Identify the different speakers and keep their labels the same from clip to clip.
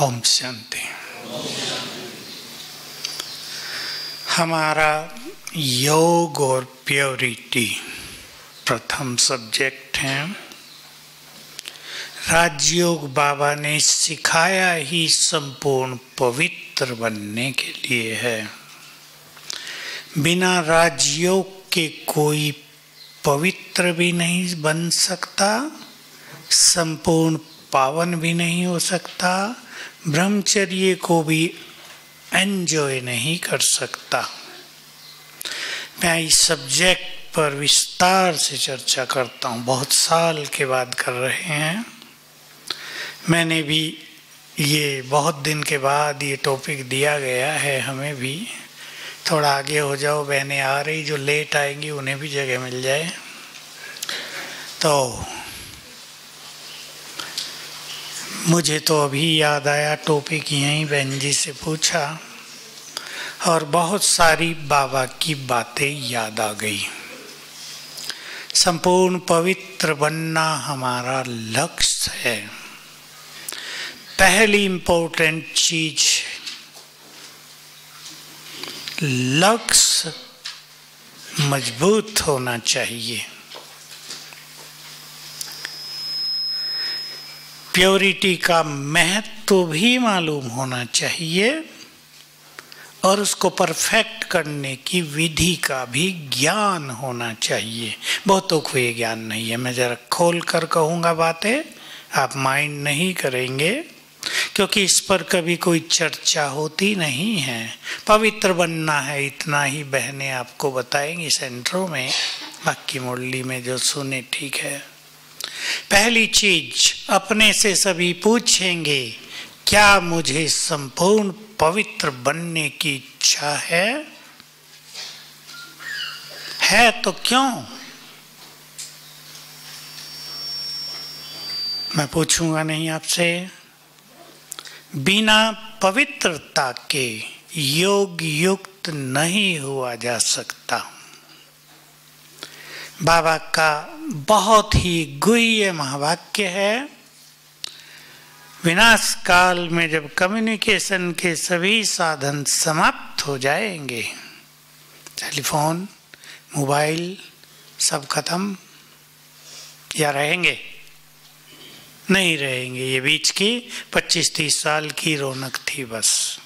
Speaker 1: ओम शांति। हमारा योग और प्योरिटी प्रथम सब्जेक्ट है। राजयोग बाबा ने सिखाया ही संपूर्ण पवित्र बनने के लिए है। बिना राजयोग के कोई पवित्र भी नहीं बन सकता, संपूर्ण पावन भी नहीं हो सकता, ब्रह्मचर्य को भी एंजॉय नहीं कर सकता। मैं इस सब्जेक्ट पर विस्तार से चर्चा करता हूँ, बहुत साल के बाद कर रहे हैं। मैंने भी ये बहुत दिन के बाद ये टॉपिक दिया गया है, हमें भी थोड़ा आगे हो जाओ, बहनें आ रही जो लेट आएंगी उन्हें भी जगह मिल जाए। तो मुझे तो अभी याद आया, टॉपिक यहीं बहन जी से पूछा और बहुत सारी बाबा की बातें याद आ गई। संपूर्ण पवित्र बनना हमारा लक्ष्य है। पहली इम्पोर्टेंट चीज, लक्ष्य मजबूत होना चाहिए। प्योरिटी का महत्व भी मालूम होना चाहिए और उसको परफेक्ट करने की विधि का भी ज्ञान होना चाहिए। बहुतों को ये ज्ञान नहीं है। मैं जरा खोल कर कहूँगा बातें, आप माइंड नहीं करेंगे क्योंकि इस पर कभी कोई चर्चा होती नहीं है। पवित्र बनना है, इतना ही बहनें आपको बताएंगी सेंटरों में, बाकी मुरली में जो सुने ठीक है। पहली चीज, अपने से सभी पूछेंगे, क्या मुझे संपूर्ण पवित्र बनने की इच्छा है? है तो क्यों? मैं पूछूंगा नहीं आपसे। बिना पवित्रता के योग युक्त नहीं हुआ जा सकता। बाबा का बहुत ही गुह्य महावाक्य है। विनाश काल में जब कम्युनिकेशन के सभी साधन समाप्त हो जाएंगे, टेलीफोन, मोबाइल सब खत्म, या रहेंगे? नहीं रहेंगे। ये बीच की 25-30 साल की रौनक थी बस।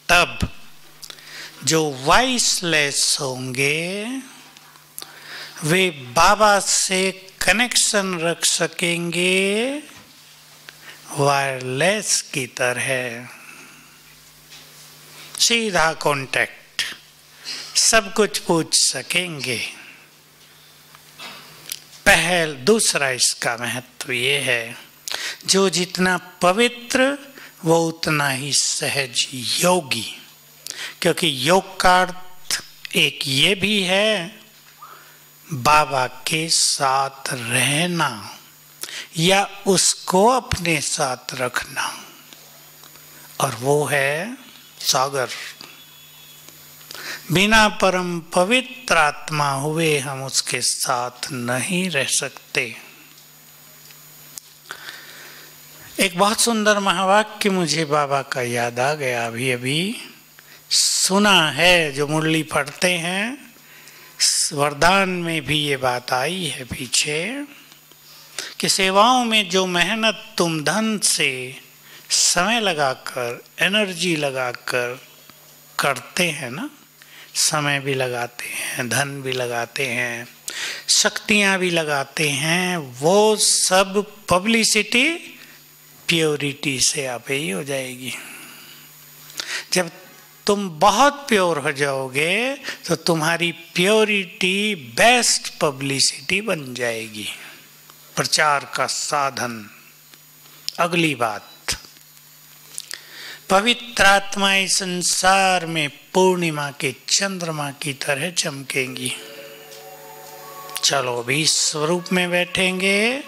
Speaker 1: तब जो वॉइसलेस होंगे वे बाबा से कनेक्शन रख सकेंगे वायरलेस की तरह, सीधा कांटेक्ट, सब कुछ पूछ सकेंगे। दूसरा इसका महत्व ये है, जो जितना पवित्र वो उतना ही सहज योगी। क्योंकि योग का अर्थ एक ये भी है, बाबा के साथ रहना या उसको अपने साथ रखना, और वो है सागर। बिना परम पवित्र आत्मा हुए हम उसके साथ नहीं रह सकते। एक बहुत सुंदर महावाक्य मुझे बाबा का याद आ गया, अभी सुना है, जो मुरली पढ़ते हैं। वरदान में भी ये बात आई है पीछे कि सेवाओं में जो मेहनत तुम धन से, समय लगाकर, एनर्जी लगाकर करते हैं ना, समय भी लगाते हैं, धन भी लगाते हैं, शक्तियां भी लगाते हैं, वो सब पब्लिसिटी प्योरिटी से आप ही हो जाएगी। जब तुम बहुत प्योर हो जाओगे तो तुम्हारी प्योरिटी बेस्ट पब्लिसिटी बन जाएगी, प्रचार का साधन। अगली बात, पवित्र आत्माएं संसार में पूर्णिमा के चंद्रमा की तरह चमकेंगी। चलो अभी स्वरूप में बैठेंगे।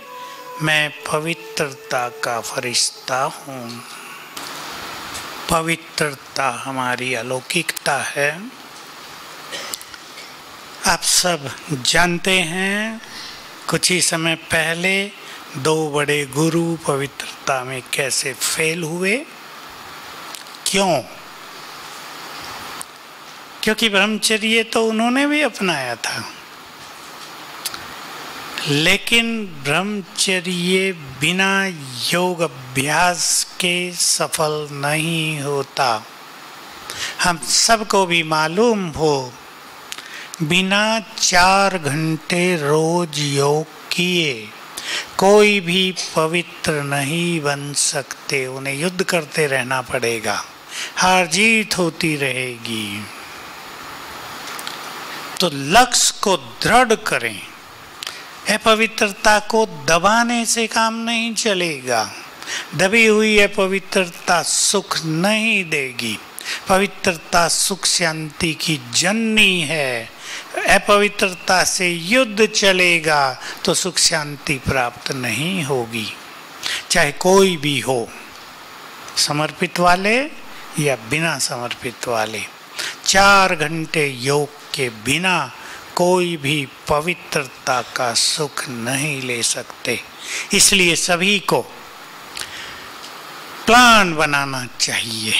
Speaker 1: मैं पवित्रता का फरिश्ता हूँ। पवित्रता हमारी अलौकिकता है। आप सब जानते हैं, कुछ ही समय पहले दो बड़े गुरु पवित्रता में कैसे फेल हुए? क्यों? क्योंकि ब्रह्मचर्य तो उन्होंने भी अपनाया था, लेकिन ब्रह्मचर्य बिना योग अभ्यास के सफल नहीं होता। हम सबको भी मालूम हो, बिना 4 घंटे रोज योग किए कोई भी पवित्र नहीं बन सकते। उन्हें युद्ध करते रहना पड़ेगा, हार जीत होती रहेगी। तो लक्ष्य को दृढ़ करें। अपवित्रता को दबाने से काम नहीं चलेगा। दबी हुई अपवित्रता सुख नहीं देगी। पवित्रता सुख शांति की जननी है। अपवित्रता से युद्ध चलेगा तो सुख शांति प्राप्त नहीं होगी, चाहे कोई भी हो, समर्पित वाले या बिना समर्पित वाले। 4 घंटे योग के बिना कोई भी पवित्रता का सुख नहीं ले सकते। इसलिए सभी को प्लान बनाना चाहिए,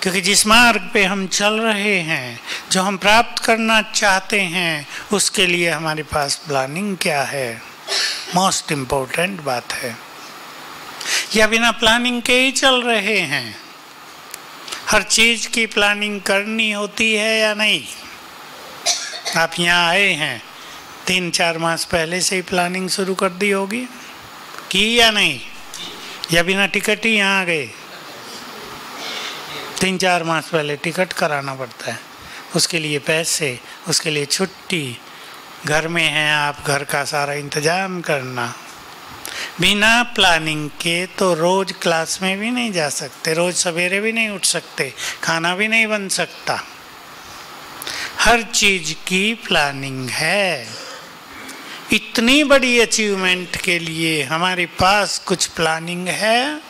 Speaker 1: क्योंकि जिस मार्ग पे हम चल रहे हैं, जो हम प्राप्त करना चाहते हैं, उसके लिए हमारे पास प्लानिंग क्या है, मोस्ट इम्पोर्टेंट बात है। या बिना प्लानिंग के ही चल रहे हैं? हर चीज की प्लानिंग करनी होती है या नहीं? आप यहाँ आए हैं, 3-4 मास पहले से ही प्लानिंग शुरू कर दी होगी की या नहीं? या बिना टिकट ही यहाँ आ गए? 3-4 मास पहले टिकट कराना पड़ता है, उसके लिए पैसे, उसके लिए छुट्टी, घर में हैं आप, घर का सारा इंतजाम करना। बिना प्लानिंग के तो रोज क्लास में भी नहीं जा सकते, रोज सवेरे भी नहीं उठ सकते, खाना भी नहीं बन सकता। हर चीज की प्लानिंग है। इतनी बड़ी अचीवमेंट के लिए हमारे पास कुछ प्लानिंग है?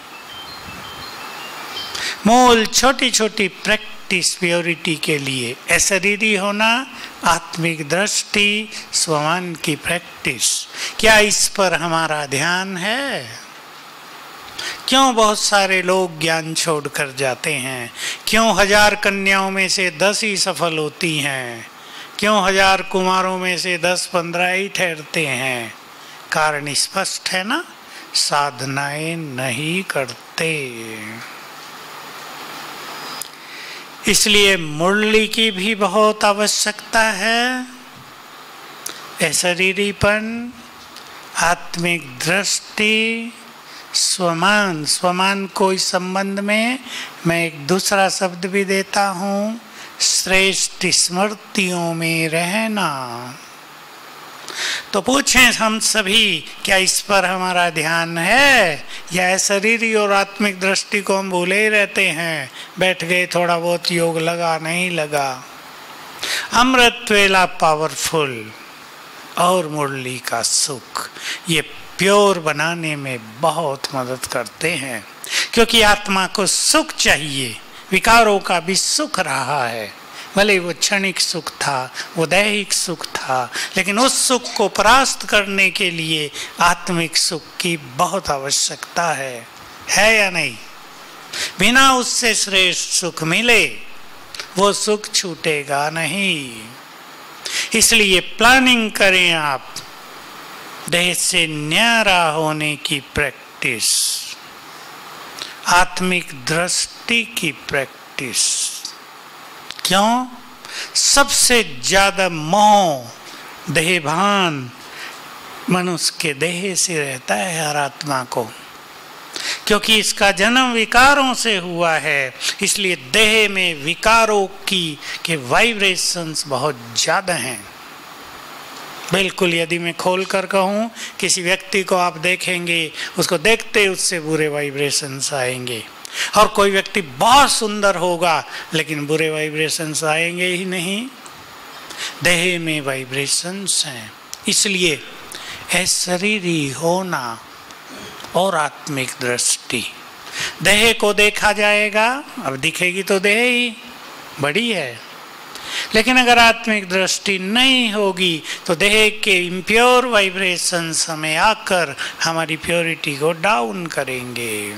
Speaker 1: मूल छोटी छोटी प्रैक्टिस प्योरिटी के लिए अशरीरी होना, आत्मिक दृष्टि, स्वमान की प्रैक्टिस, क्या इस पर हमारा ध्यान है? क्यों बहुत सारे लोग ज्ञान छोड़कर जाते हैं? क्यों 1000 कन्याओं में से 10 ही सफल होती हैं? क्यों 1000 कुमारों में से 10-15 ही ठहरते हैं? कारण स्पष्ट है ना, साधनाएं नहीं करते। इसलिए मुरली की भी बहुत आवश्यकता है। अशरीरीपन, आत्मिक दृष्टि, स्वमान। स्वमान को इस संबंध में मैं एक दूसरा शब्द भी देता हूँ, श्रेष्ठ स्मृतियों में रहना। तो पूछें हम सभी, क्या इस पर हमारा ध्यान है, या शरीरी और आत्मिक दृष्टि को हम भूले ही रहते हैं? बैठ गए, थोड़ा बहुत योग लगा, नहीं लगा। अमृत वेला पावरफुल और मुरली का सुख, ये प्योर बनाने में बहुत मदद करते हैं। क्योंकि आत्मा को सुख चाहिए, विकारों का भी सुख रहा है, भले वो क्षणिक सुख था, वो दैहिक सुख था, लेकिन उस सुख को परास्त करने के लिए आत्मिक सुख की बहुत आवश्यकता है या नहीं? बिना उससे श्रेष्ठ सुख मिले वो सुख छूटेगा नहीं। इसलिए प्लानिंग करें आप, देह से न्यारा होने की प्रैक्टिस, आत्मिक दृष्टि की प्रैक्टिस। क्यों? सबसे ज्यादा मोह देहभान मनुष्य के देह से रहता है हर आत्मा को, क्योंकि इसका जन्म विकारों से हुआ है। इसलिए देह में विकारों के वाइब्रेशंस बहुत ज्यादा हैं। बिल्कुल, यदि मैं खोल कर कहूँ, किसी व्यक्ति को आप देखेंगे, उसको देखते उससे बुरे वाइब्रेशंस आएंगे। और कोई व्यक्ति बहुत सुंदर होगा, लेकिन बुरे वाइब्रेशंस आएंगे ही नहीं। देह में वाइब्रेशंस हैं। इसलिए अशरीरी होना और आत्मिक दृष्टि। देह को देखा जाएगा, अब दिखेगी तो देह ही बड़ी है, लेकिन अगर आत्मिक दृष्टि नहीं होगी तो देह के इम्प्योर वाइब्रेशंस हमें आकर हमारी प्योरिटी को डाउन करेंगे,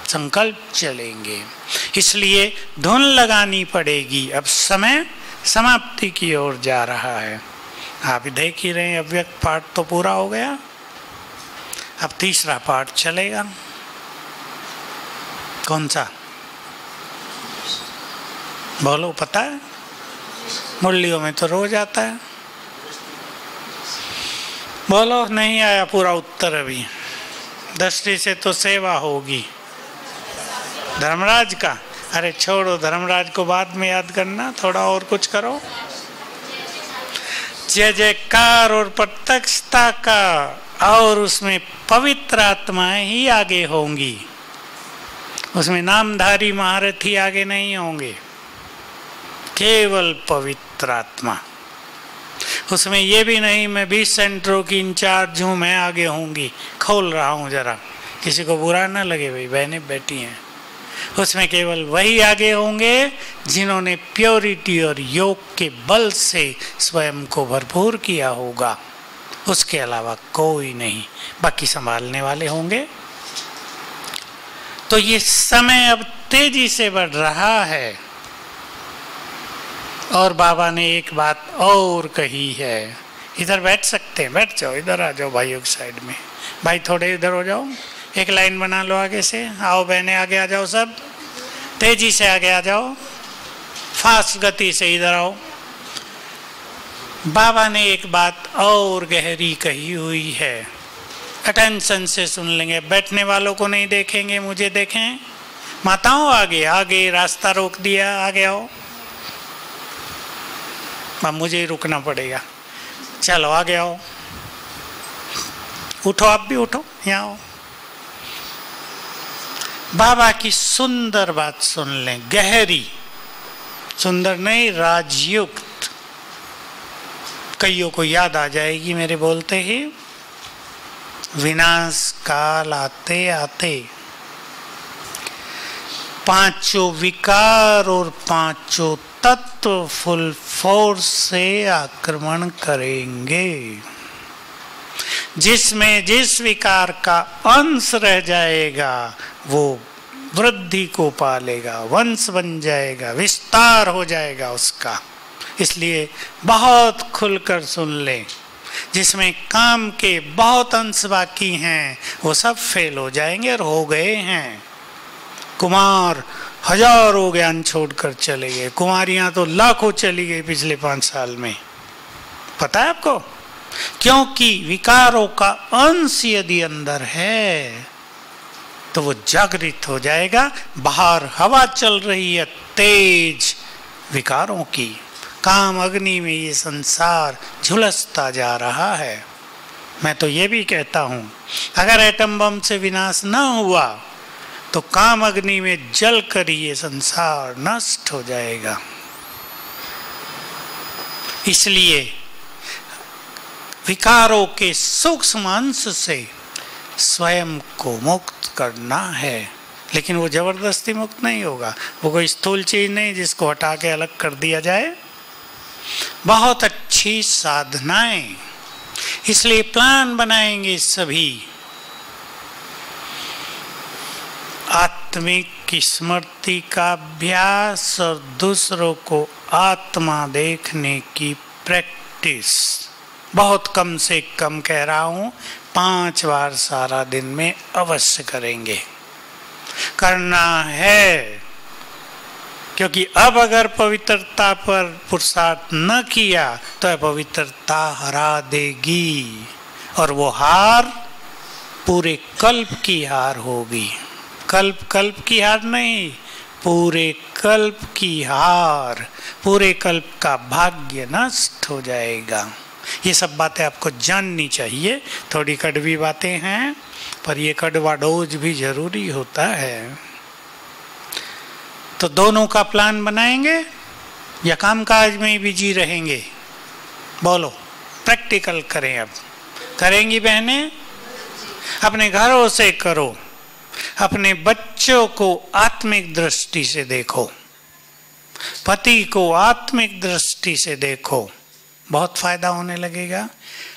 Speaker 1: संकल्प चलेंगे। इसलिए धुन लगानी पड़ेगी। अब समय समाप्ति की ओर जा रहा है। आप देख ही रहे हैं, अव्यक्त पाठ तो पूरा हो गया, अब तीसरा पाठ चलेगा। कौन सा बोलो, पता है? मुरलियों में तो रोज आता है। बोलो, नहीं आया पूरा उत्तर अभी। दृष्टि से तो सेवा होगी धर्मराज का। अरे छोड़ो, धर्मराज को बाद में याद करना, थोड़ा और कुछ करो। जय जयकार और प्रत्यक्षता का, और उसमें पवित्र आत्माएं ही आगे होंगी, उसमें नामधारी महारथी आगे नहीं होंगे, केवल पवित्र आत्मा। उसमें ये भी नहीं मैं 20 सेंटरों की इंचार्ज हूँ, मैं आगे होंगी। खोल रहा हूँ जरा, किसी को बुरा ना लगे, भाई बहनें बैठी हैं। उसमें केवल वही आगे होंगे जिन्होंने प्योरिटी और योग के बल से स्वयं को भरपूर किया होगा, उसके अलावा कोई नहीं। बाकी संभालने वाले होंगे। तो ये समय अब तेजी से बढ़ रहा है। और बाबा ने एक बात और कही है। इधर बैठ सकते हैं, बैठ जाओ, इधर आ जाओ भाइयों की साइड में। भाई थोड़े इधर हो जाओ, एक लाइन बना लो आगे से। आओ बहने आगे आ जाओ, सब तेजी से आगे आ जाओ, फास्ट गति से इधर आओ। बाबा ने एक बात और गहरी कही हुई है, अटेंशन से सुन लेंगे। बैठने वालों को नहीं देखेंगे, मुझे देखें। माताओं आगे आगे, रास्ता रोक दिया, आगे आओ। अब मुझे ही रुकना पड़ेगा, चलो आगे आओ। उठो, आप भी उठो, यहाँ आओ। बाबा की सुंदर बात सुन लें, गहरी, सुंदर नहीं राजयुक्त। कईयों को याद आ जाएगी मेरे बोलते ही। विनाश काल आते आते पांचों विकार और पांचों तत्व फुल फोर्स से आक्रमण करेंगे। जिसमें जिस विकार का अंश रह जाएगा वो वृद्धि को पालेगा, वंश बन जाएगा, विस्तार हो जाएगा उसका। इसलिए बहुत खुलकर सुन लें। जिसमें काम के बहुत अंश बाकी हैं वो सब फेल हो जाएंगे और हो गए हैं। कुमार हजारों ज्ञान छोड़कर चले गए, कुमारियां तो लाखों चली गई पिछले 5 साल में। पता है आपको? क्योंकि विकारों का अंश यदि अंदर है तो वो जागृत हो जाएगा। बाहर हवा चल रही है तेज विकारों की, काम अग्नि में ये संसार झुलसता जा रहा है। मैं तो ये भी कहता हूं, अगर एटम बम से विनाश न हुआ तो काम अग्नि में जल कर ये संसार नष्ट हो जाएगा। इसलिए विकारों के सूक्ष्म अंश से स्वयं को मुक्त करना है। लेकिन वो जबरदस्ती मुक्त नहीं होगा, वो कोई स्थूल चीज नहीं जिसको हटा के अलग कर दिया जाए। बहुत अच्छी साधनाएं, इसलिए प्लान बनाएंगे सभी। आत्मिक स्मृति का अभ्यास और दूसरों को आत्मा देखने की प्रैक्टिस। बहुत कम से कम कह रहा हूं, 5 बार सारा दिन में अवश्य करेंगे, करना है। क्योंकि अब अगर पवित्रता पर पुरुषार्थ न किया तो अपवित्रता हरा देगी, और वो हार पूरे कल्प की हार होगी। कल्प की हार नहीं, पूरे कल्प की हार। पूरे कल्प का भाग्य नष्ट हो जाएगा। ये सब बातें आपको जाननी चाहिए। थोड़ी कड़वी बातें हैं, पर ये कड़वा डोज भी जरूरी होता है। तो दोनों का प्लान बनाएंगे या कामकाज में ही बिजी रहेंगे? बोलो, प्रैक्टिकल करें। अब करेंगी बहनें? अपने घरों से करो, अपने बच्चों को आत्मिक दृष्टि से देखो। पति को आत्मिक दृष्टि से देखो, बहुत फायदा होने लगेगा।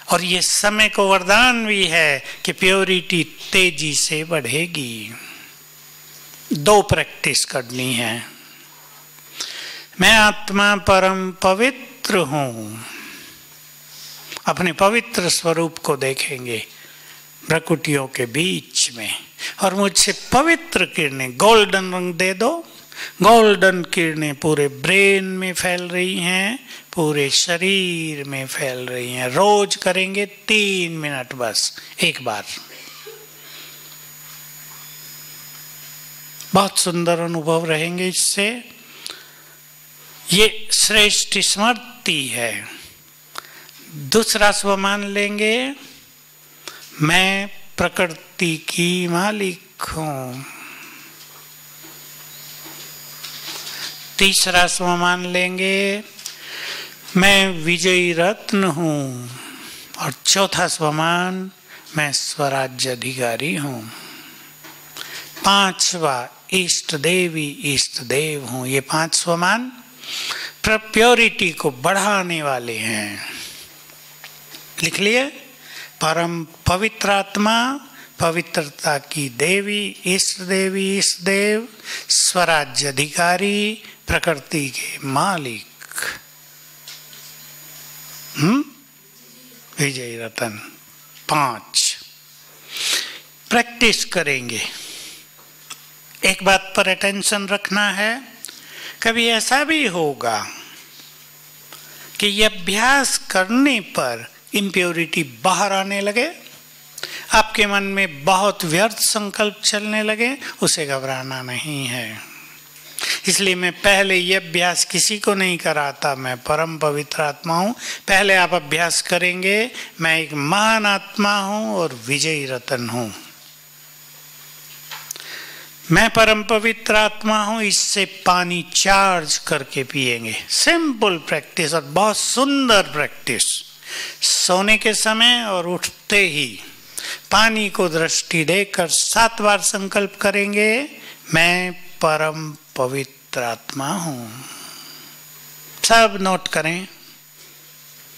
Speaker 1: और ये समय को वरदान भी है कि प्योरिटी तेजी से बढ़ेगी। 2 प्रैक्टिस करनी है। मैं आत्मा परम पवित्र हूं, अपने पवित्र स्वरूप को देखेंगे भ्रकुटियों के बीच में, और मुझसे पवित्र किरणें, गोल्डन रंग दे दो। गोल्डन किरणें पूरे ब्रेन में फैल रही हैं, पूरे शरीर में फैल रही हैं। रोज करेंगे 3 मिनट बस, एक बार। बहुत सुंदर अनुभव रहेंगे इससे। ये श्रेष्ठ स्मृति है। दूसरा स्व मान लेंगे, मैं प्रकृति की मालिक हूं। तीसरा स्व मान लेंगे, मैं विजयी रत्न हूं। और चौथा स्वमान, मैं स्वराज्य अधिकारी हूं। 5वां, इष्ट देवी इष्ट देव हूं। ये 5 स्वमान प्योरिटी को बढ़ाने वाले हैं। लिख लिए, परम पवित्र आत्मा, पवित्रता की देवी इष्ट देव, स्वराज्य अधिकारी, प्रकृति के मालिक, विजय रतन। 5 प्रैक्टिस करेंगे। एक बात पर अटेंशन रखना है, कभी ऐसा भी होगा कि ये अभ्यास करने पर इम्प्योरिटी बाहर आने लगे, आपके मन में बहुत व्यर्थ संकल्प चलने लगे, उसे घबराना नहीं है। इसलिए मैं पहले ये अभ्यास किसी को नहीं कराता, मैं परम पवित्र आत्मा हूं। पहले आप अभ्यास करेंगे, मैं एक महान आत्मा हूं और विजयी रतन हूं। मैं परम पवित्र आत्मा हूं, इससे पानी चार्ज करके पिएंगे। सिंपल प्रैक्टिस और बहुत सुंदर प्रैक्टिस। सोने के समय और उठते ही पानी को दृष्टि देकर 7 बार संकल्प करेंगे, मैं परम पवित्र आत्मा हूं। सब नोट करें,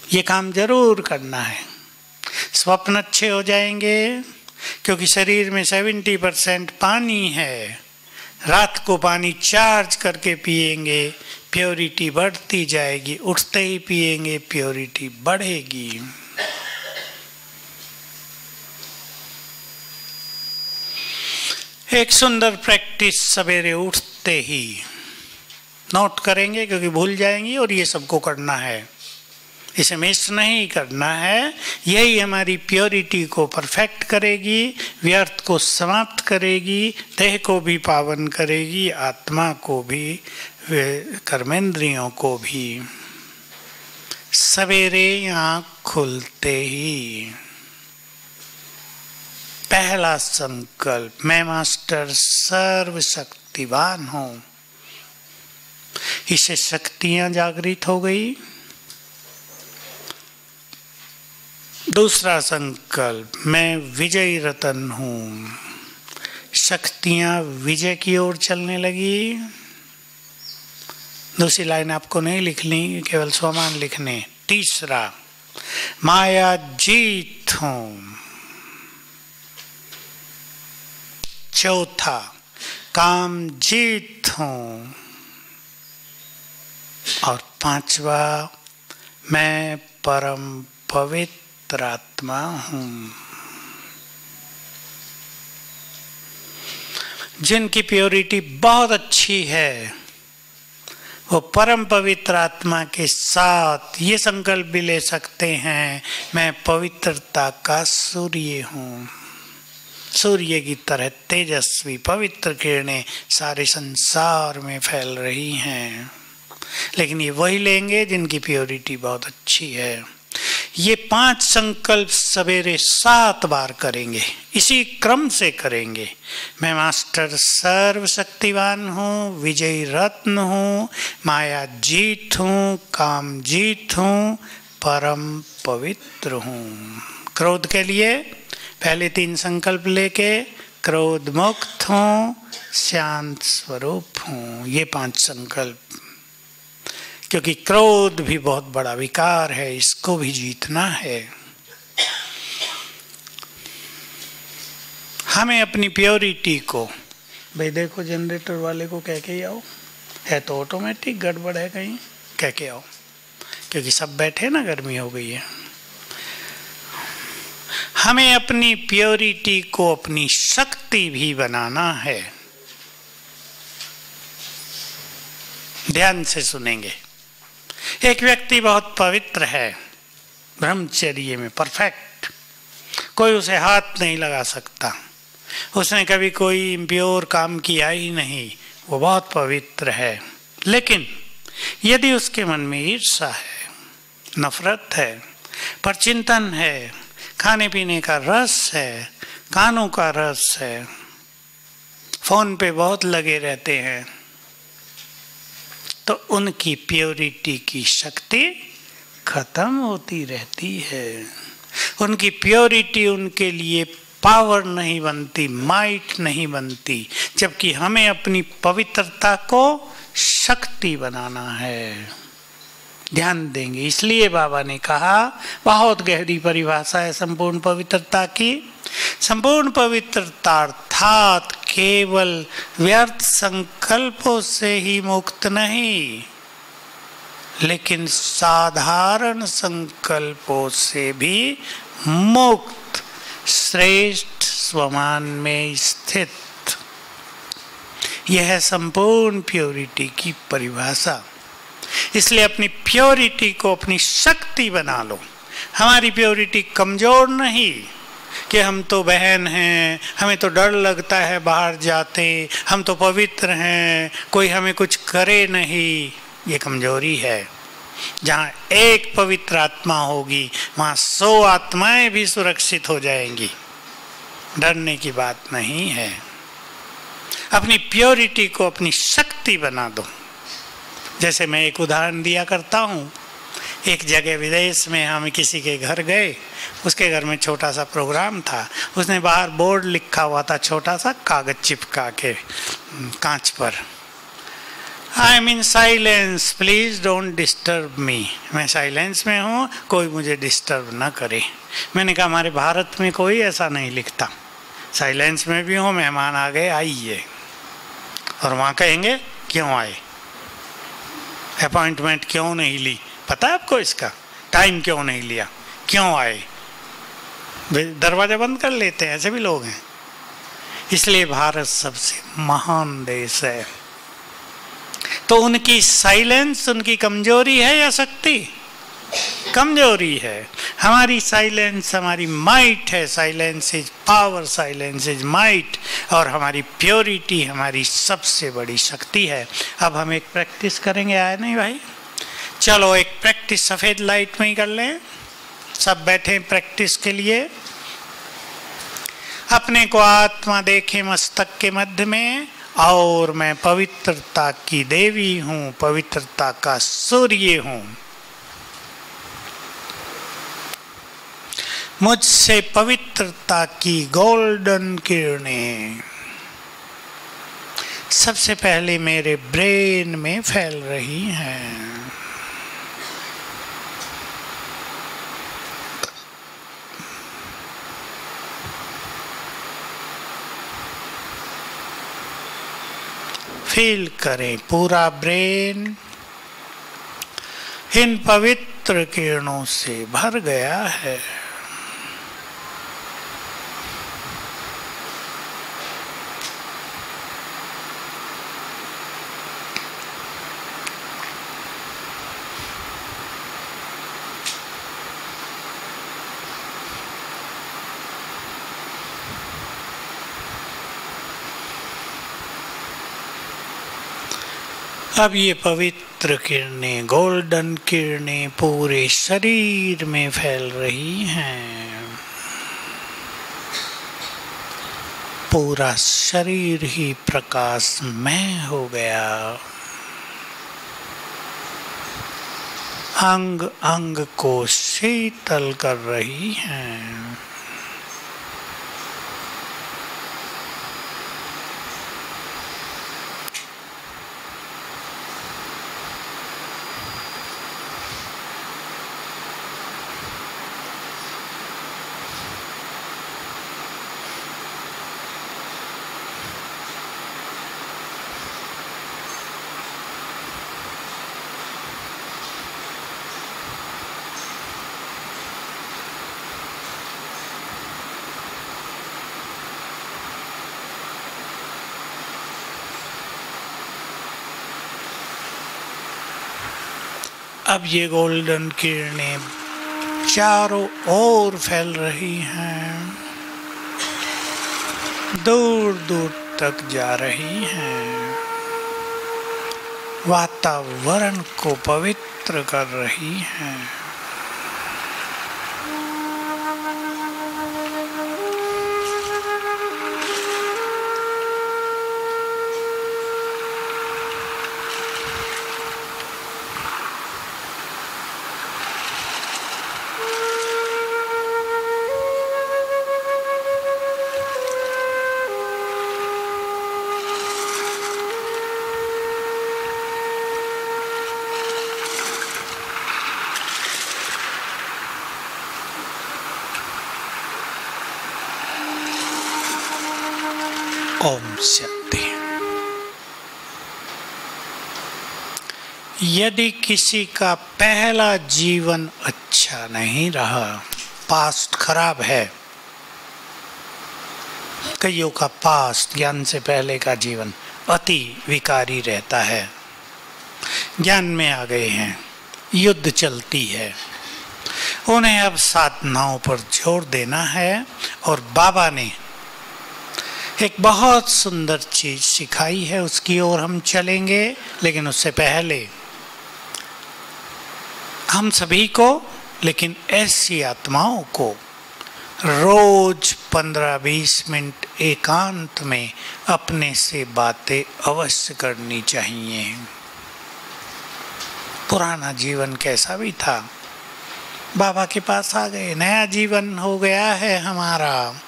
Speaker 1: ये काम जरूर करना है। स्वप्न अच्छे हो जाएंगे, क्योंकि शरीर में 70% पानी है। रात को पानी चार्ज करके पिएंगे, प्योरिटी बढ़ती जाएगी। उठते ही पिएंगे, प्योरिटी बढ़ेगी। एक सुंदर प्रैक्टिस सवेरे उठते ही नोट करेंगे, क्योंकि भूल जाएंगी, और ये सबको करना है, इसे मिस नहीं करना है। यही हमारी प्योरिटी को परफेक्ट करेगी, व्यर्थ को समाप्त करेगी, देह को भी पावन करेगी, आत्मा को भी, कर्मेंद्रियों को भी। सवेरे आँख खुलते ही पहला संकल्प, मैं मास्टर सर्वशक्तिवान हूं। इससे शक्तियां जागृत हो गई। दूसरा संकल्प, मैं विजयी रतन हूं। शक्तियां विजय की ओर चलने लगी। दूसरी लाइन आपको नहीं लिखनी, केवल स्वमान लिखने। तीसरा, माया जीत हूं। चौथा, काम जीत हूं। और 5वां, मैं परम पवित्र आत्मा हूं। जिनकी प्योरिटी बहुत अच्छी है, वो परम पवित्र आत्मा के साथ ये संकल्प भी ले सकते हैं, मैं पवित्रता का सूर्य हूं। सूर्य की तरह तेजस्वी पवित्र किरणें सारे संसार में फैल रही हैं। लेकिन ये वही लेंगे जिनकी प्योरिटी बहुत अच्छी है। ये 5 संकल्प सवेरे 7 बार करेंगे, इसी क्रम से करेंगे। मैं मास्टर सर्वशक्तिवान हूँ, विजयी रत्न हूँ, माया जीत हूँ, काम जीत हूँ, परम पवित्र हूँ। क्रोध के लिए पहले 3 संकल्प लेके, क्रोध मुक्त हूँ, शांत स्वरूप हूँ। ये 5 संकल्प क्योंकि क्रोध भी बहुत बड़ा विकार है, इसको भी जीतना है। हमें अपनी प्योरिटी को, भाई देखो जनरेटर वाले को कह के ही आओ, है तो ऑटोमेटिक, गड़बड़ है कहीं, कह के आओ, क्योंकि सब बैठे ना, गर्मी हो गई है। हमें अपनी प्योरिटी को अपनी शक्ति भी बनाना है। ध्यान से सुनेंगे। एक व्यक्ति बहुत पवित्र है, ब्रह्मचर्य में परफेक्ट, कोई उसे हाथ नहीं लगा सकता, उसने कभी कोई इम्प्योर काम किया ही नहीं, वो बहुत पवित्र है। लेकिन यदि उसके मन में ईर्ष्या है, नफरत है, परचिंतन है, खाने पीने का रस है, कानों का रस है, फोन पे बहुत लगे रहते हैं, तो उनकी प्योरिटी की शक्ति खत्म होती रहती है। उनकी प्योरिटी उनके लिए पावर नहीं बनती, माइट नहीं बनती, जबकि हमें अपनी पवित्रता को शक्ति बनाना है। ध्यान देंगे। इसलिए बाबा ने कहा, बहुत गहरी परिभाषा है संपूर्ण पवित्रता की। संपूर्ण पवित्रता अर्थात केवल व्यर्थ संकल्पों से ही मुक्त नहीं, लेकिन साधारण संकल्पों से भी मुक्त, श्रेष्ठ स्वमान में स्थित। यह है संपूर्ण प्योरिटी की परिभाषा। इसलिए अपनी प्योरिटी को अपनी शक्ति बना लो। हमारी प्योरिटी कमजोर नहीं कि हम तो बहन हैं, हमें तो डर लगता है बाहर जाते, हम तो पवित्र हैं, कोई हमें कुछ करे नहीं, ये कमजोरी है। जहाँ एक पवित्र आत्मा होगी वहाँ 100 आत्माएं भी सुरक्षित हो जाएंगी, डरने की बात नहीं है। अपनी प्योरिटी को अपनी शक्ति बना दो। जैसे मैं एक उदाहरण दिया करता हूँ, एक जगह विदेश में हम किसी के घर गए, उसके घर में छोटा सा प्रोग्राम था, उसने बाहर बोर्ड लिखा हुआ था, छोटा सा कागज चिपका के कांच पर, I am in silence, please don't disturb me. मैं साइलेंस में हूँ, कोई मुझे डिस्टर्ब ना करे। मैंने कहा हमारे भारत में कोई ऐसा नहीं लिखता, साइलेंस में भी हो, मेहमान आ गए आइए, और वहाँ कहेंगे क्यों आए, अपॉइंटमेंट क्यों नहीं ली, पता है आपको इसका, टाइम क्यों नहीं लिया, क्यों आए, दरवाजा बंद कर लेते हैं, ऐसे भी लोग हैं। इसलिए भारत सबसे महान देश है। तो उनकी साइलेंस उनकी कमजोरी है या शक्ति? कमजोरी है। हमारी साइलेंस हमारी माइट है। Silence is power, silence is might, और हमारी प्योरिटी हमारी सबसे बड़ी शक्ति है। अब हम एक प्रैक्टिस करेंगे, आए नहीं भाई? चलो एक प्रैक्टिस सफेद लाइट में ही कर लें। सब बैठे प्रैक्टिस के लिए। अपने को आत्मा देखें मस्तक के मध्य में, और मैं पवित्रता की देवी हूं, पवित्रता का सूर्य हूं। मुझसे पवित्रता की गोल्डन किरणें सबसे पहले मेरे ब्रेन में फैल रही हैं। फील करें पूरा ब्रेन इन पवित्र किरणों से भर गया है। अब ये पवित्र किरणें, गोल्डन किरणें पूरे शरीर में फैल रही हैं। पूरा शरीर ही प्रकाशमय हो गया। अंग अंग को शीतल कर रही हैं। अब ये गोल्डन किरणें चारों ओर फैल रही हैं, दूर दूर तक जा रही हैं, वातावरण को पवित्र कर रही हैं। ओम शांति। यदि किसी का पहला जीवन अच्छा नहीं रहा, पास्ट खराब है, कईयों का पास्ट ज्ञान से पहले का जीवन अति विकारी रहता है, ज्ञान में आ गए हैं, युद्ध चलती है, उन्हें अब साधनाओं पर जोर देना है। और बाबा ने एक बहुत सुंदर चीज सिखाई है, उसकी ओर हम चलेंगे। लेकिन उससे पहले हम सभी को, लेकिन ऐसी आत्माओं को रोज 15-20 मिनट एकांत में अपने से बातें अवश्य करनी चाहिए। पुराना जीवन कैसा भी था, बाबा के पास आ गए, नया जीवन हो गया है हमारा।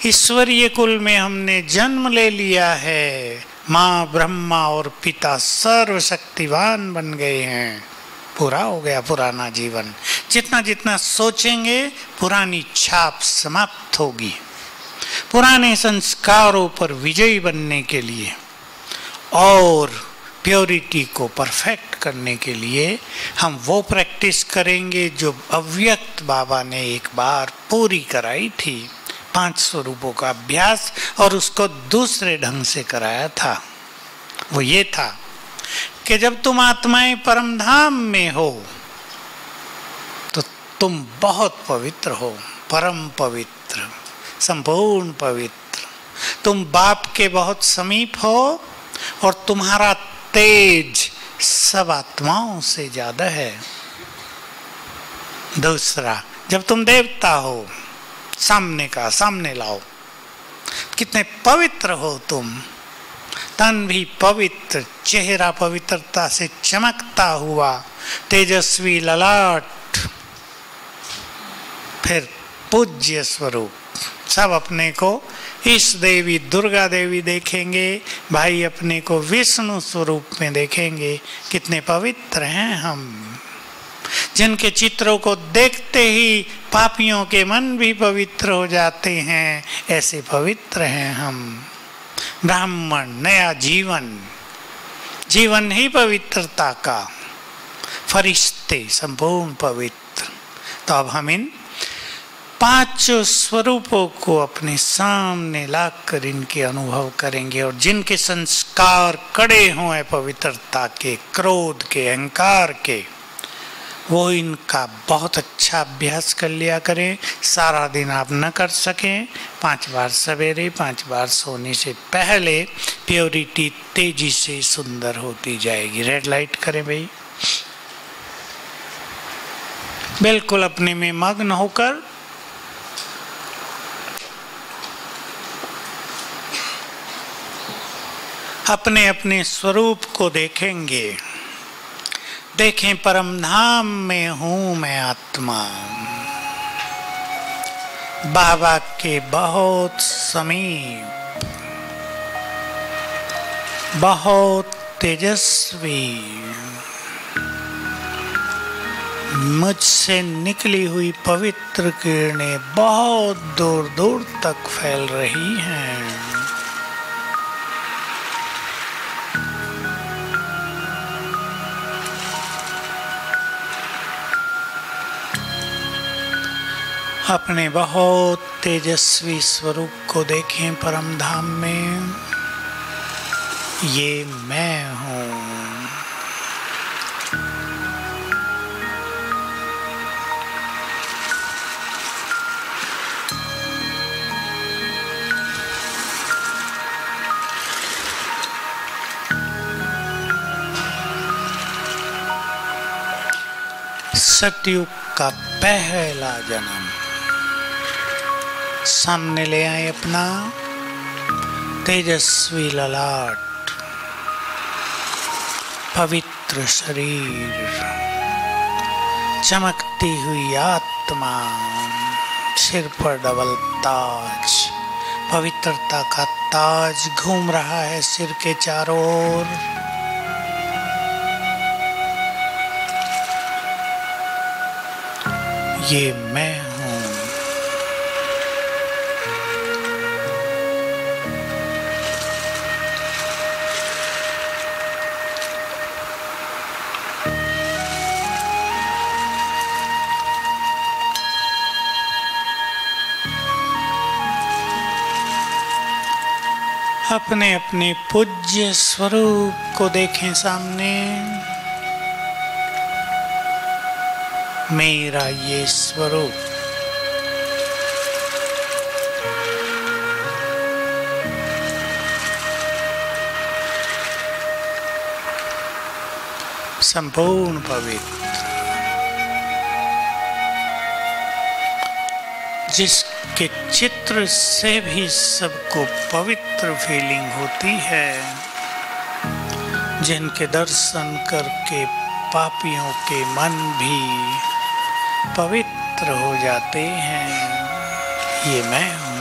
Speaker 1: ईश्वरीय कुल में हमने जन्म ले लिया है, माँ ब्रह्मा और पिता सर्वशक्तिवान बन गए हैं। पूरा हो गया पुराना जीवन। जितना जितना सोचेंगे पुरानी छाप समाप्त होगी। पुराने संस्कारों पर विजयी बनने के लिए और प्योरिटी को परफेक्ट करने के लिए हम वो प्रैक्टिस करेंगे जो अव्यक्त बाबा ने एक बार पूरी कराई थी। 5 स्वरूपों का अभ्यास, और उसको दूसरे ढंग से कराया था। वो ये था कि जब तुम आत्माएं परम धाम में हो तो तुम बहुत पवित्र हो, परम पवित्र, संपूर्ण पवित्र। तुम बाप के बहुत समीप हो और तुम्हारा तेज सब आत्माओं से ज्यादा है। दूसरा, जब तुम देवता हो, सामने का सामने लाओ, कितने पवित्र हो तुम। तन भी पवित्र, चेहरा पवित्रता से चमकता हुआ, तेजस्वी ललाट, फिर पूज्य स्वरूप। सब अपने को इस देवी दुर्गा देवी देखेंगे, भाई अपने को विष्णु स्वरूप में देखेंगे। कितने पवित्र हैं हम, जिनके चित्रों को देखते ही पापियों के मन भी पवित्र हो जाते हैं, ऐसे पवित्र हैं हम। ब्राह्मण, नया जीवन, जीवन ही पवित्रता का, फरिश्ते संपूर्ण पवित्र। तो अब हम इन 5 स्वरूपों को अपने सामने लाकर इनके अनुभव करेंगे। और जिनके संस्कार कड़े हों पवित्रता के, क्रोध के, अहंकार के, वो इनका बहुत अच्छा अभ्यास कर लिया करें। सारा दिन आप न कर सकें, 5 बार सवेरे, 5 बार सोने से पहले प्योरिटी तेजी से सुंदर होती जाएगी। रेड लाइट करें भाई, बिल्कुल अपने में मग्न होकर अपने अपने स्वरूप को देखेंगे। देखें, परम धाम में हूं मैं आत्मा, बाबा के बहुत समीप, बहुत तेजस्वी, मुझसे निकली हुई पवित्र किरणें बहुत दूर दूर तक फैल रही हैं। अपने बहुत तेजस्वी स्वरूप को देखें परम धाम में। ये मैं हूँ, सतयुग का पहला जन्म सामने ले आए अपना तेजस्वी ललाट, पवित्र शरीर, चमकती हुई आत्मा, सिर पर डबल ताज, पवित्रता का ताज घूम रहा है सिर के चारों ओर। ये मैं हूँ। अपने अपने पूज्य स्वरूप को देखें सामने। मेरा ये स्वरूप संपूर्ण पवित्र, जिसके चित्र से भी सबको पवित्र फीलिंग होती है, जिनके दर्शन करके पापियों के मन भी पवित्र हो जाते हैं, ये मैं हूँ।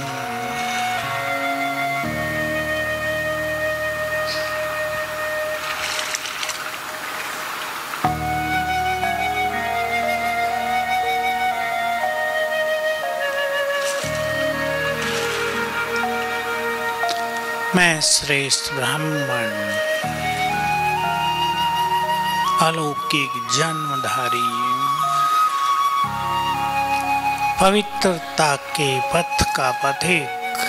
Speaker 1: मैं श्रेष्ठ ब्राह्मण, अलौकिक जन्मधारी, पवित्रता के पथ का पथिक,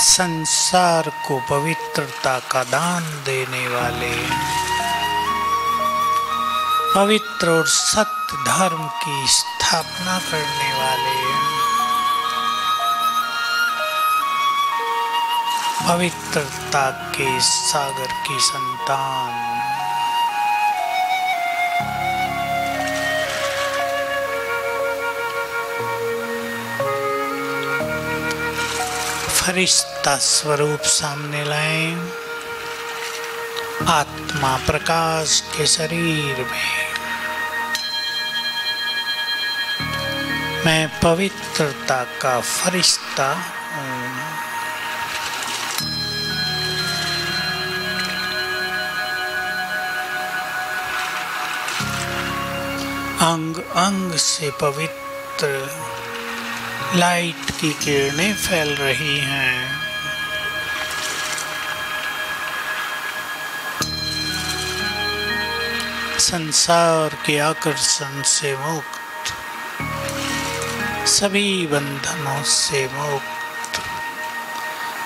Speaker 1: संसार को पवित्रता का दान देने वाले, पवित्र और सत्य धर्म की स्थापना करने वाले, पवित्रता के सागर की संतान, फरिश्ता स्वरूप सामने लाएं। आत्मा प्रकाश के शरीर में मैं पवित्रता का फरिश्ता हूँ। अंग अंग से पवित्र लाइट की किरणें फैल रही हैं। संसार के आकर्षण से मुक्त, सभी बंधनों से मुक्त,